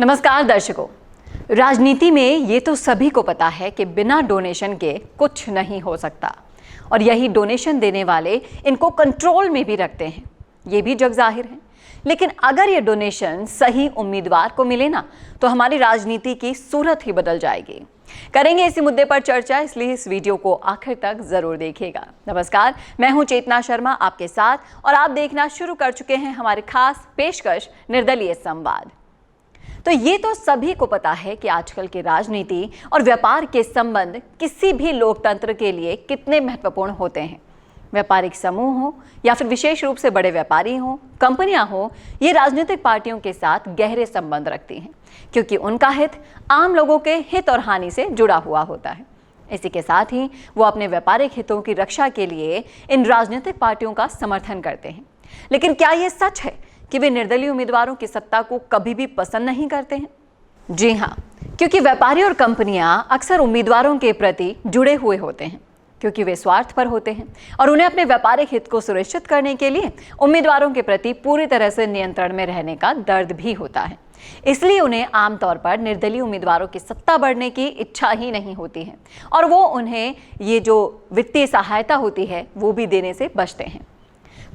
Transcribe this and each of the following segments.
नमस्कार दर्शकों, राजनीति में ये तो सभी को पता है कि बिना डोनेशन के कुछ नहीं हो सकता और यही डोनेशन देने वाले इनको कंट्रोल में भी रखते हैं, ये भी जग जाहिर है। लेकिन अगर ये डोनेशन सही उम्मीदवार को मिले ना तो हमारी राजनीति की सूरत ही बदल जाएगी। करेंगे इसी मुद्दे पर चर्चा, इसलिए इस वीडियो को आखिर तक जरूर देखिएगा। नमस्कार, मैं हूं चेतना शर्मा आपके साथ और आप देखना शुरू कर चुके हैं हमारे खास पेशकश निर्दलीय संवाद। तो ये तो सभी को पता है कि आजकल की राजनीति और व्यापार के संबंध किसी भी लोकतंत्र के लिए कितने महत्वपूर्ण होते हैं। व्यापारिक समूह हो या फिर विशेष रूप से बड़े व्यापारी हो, कंपनियां हो, ये राजनीतिक पार्टियों के साथ गहरे संबंध रखती हैं क्योंकि उनका हित आम लोगों के हित और हानि से जुड़ा हुआ होता है। इसी के साथ ही वो अपने व्यापारिक हितों की रक्षा के लिए इन राजनीतिक पार्टियों का समर्थन करते हैं। लेकिन क्या ये सच है कि वे निर्दलीय उम्मीदवारों की सत्ता को कभी भी पसंद नहीं करते हैं? जी हाँ, क्योंकि व्यापारी और कंपनियां अक्सर उम्मीदवारों के प्रति जुड़े हुए होते हैं क्योंकि वे स्वार्थपर होते हैं और उन्हें अपने व्यापारिक हित को सुनिश्चित करने के लिए उम्मीदवारों के प्रति पूरी तरह से नियंत्रण में रहने का दर्द भी होता है। इसलिए उन्हें आमतौर पर निर्दलीय उम्मीदवारों की सत्ता बढ़ने की इच्छा ही नहीं होती है और वो उन्हें ये जो वित्तीय सहायता होती है वो भी देने से बचते हैं।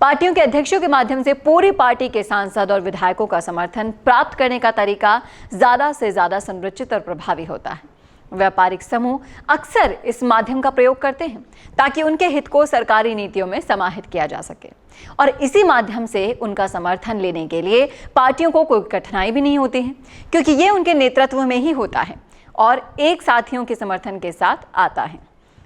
पार्टियों के अध्यक्षों के माध्यम से पूरी पार्टी के सांसद और विधायकों का समर्थन प्राप्त करने का तरीका ज्यादा से ज्यादा संरचित और प्रभावी होता है। व्यापारिक समूह अक्सर इस माध्यम का प्रयोग करते हैं ताकि उनके हित को सरकारी नीतियों में समाहित किया जा सके और इसी माध्यम से उनका समर्थन लेने के लिए पार्टियों को कोई कठिनाई भी नहीं होती है क्योंकि ये उनके नेतृत्व में ही होता है और एक साथियों के समर्थन के साथ आता है।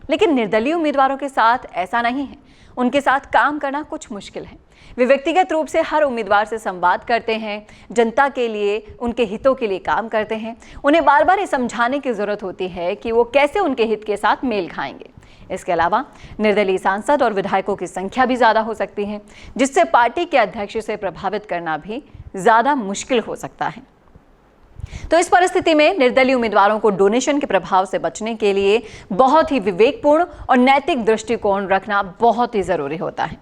लेकिन निर्दलीय उम्मीदवारों के साथ ऐसा नहीं है, उनके साथ काम करना कुछ मुश्किल है। वे व्यक्तिगत रूप से हर उम्मीदवार से संवाद करते हैं, जनता के लिए, उनके हितों के लिए काम करते हैं। उन्हें बार बार ये समझाने की जरूरत होती है कि वो कैसे उनके हित के साथ मेल खाएंगे। इसके अलावा निर्दलीय सांसद और विधायकों की संख्या भी ज़्यादा हो सकती है, जिससे पार्टी के अध्यक्ष से प्रभावित करना भी ज़्यादा मुश्किल हो सकता है। तो इस परिस्थिति में निर्दलीय उम्मीदवारों को डोनेशन के प्रभाव से बचने के लिए बहुत ही विवेकपूर्ण और नैतिक दृष्टिकोण रखना बहुत ही जरूरी होता है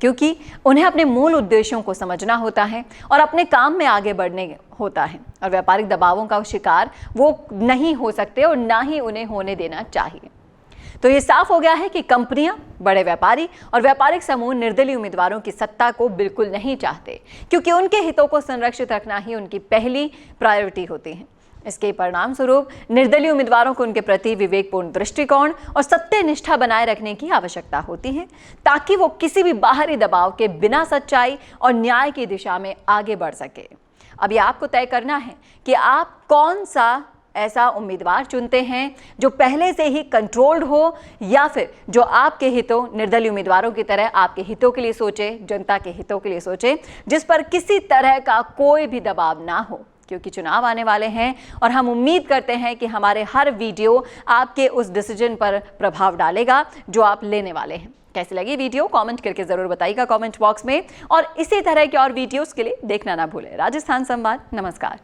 क्योंकि उन्हें अपने मूल उद्देश्यों को समझना होता है और अपने काम में आगे बढ़ने होता है और व्यापारिक दबावों का शिकार वो नहीं हो सकते और ना ही उन्हें होने देना चाहिए। तो ये साफ हो गया है कि कंपनियां, बड़े व्यापारी और व्यापारिक समूह निर्दलीय उम्मीदवारों की सत्ता को बिल्कुल नहीं चाहते क्योंकि उनके हितों को संरक्षित रखना ही उनकी पहली प्रायोरिटी होती है। इसके परिणाम स्वरूप निर्दलीय उम्मीदवारों को उनके प्रति विवेकपूर्ण दृष्टिकोण और सत्यनिष्ठा बनाए रखने की आवश्यकता होती है ताकि वो किसी भी बाहरी दबाव के बिना सच्चाई और न्याय की दिशा में आगे बढ़ सके। अब ये आपको तय करना है कि आप कौन सा ऐसा उम्मीदवार चुनते हैं जो पहले से ही कंट्रोल्ड हो या फिर जो आपके हितों, निर्दलीय उम्मीदवारों की तरह आपके हितों के लिए सोचे, जनता के हितों के लिए सोचे, जिस पर किसी तरह का कोई भी दबाव ना हो। क्योंकि चुनाव आने वाले हैं और हम उम्मीद करते हैं कि हमारे हर वीडियो आपके उस डिसीजन पर प्रभाव डालेगा जो आप लेने वाले हैं। कैसी लगी वीडियो कमेंट करके जरूर बताइएगा कमेंट बॉक्स में और इसी तरह के और वीडियोस के लिए देखना ना भूलें। राजस्थान संवाद, नमस्कार।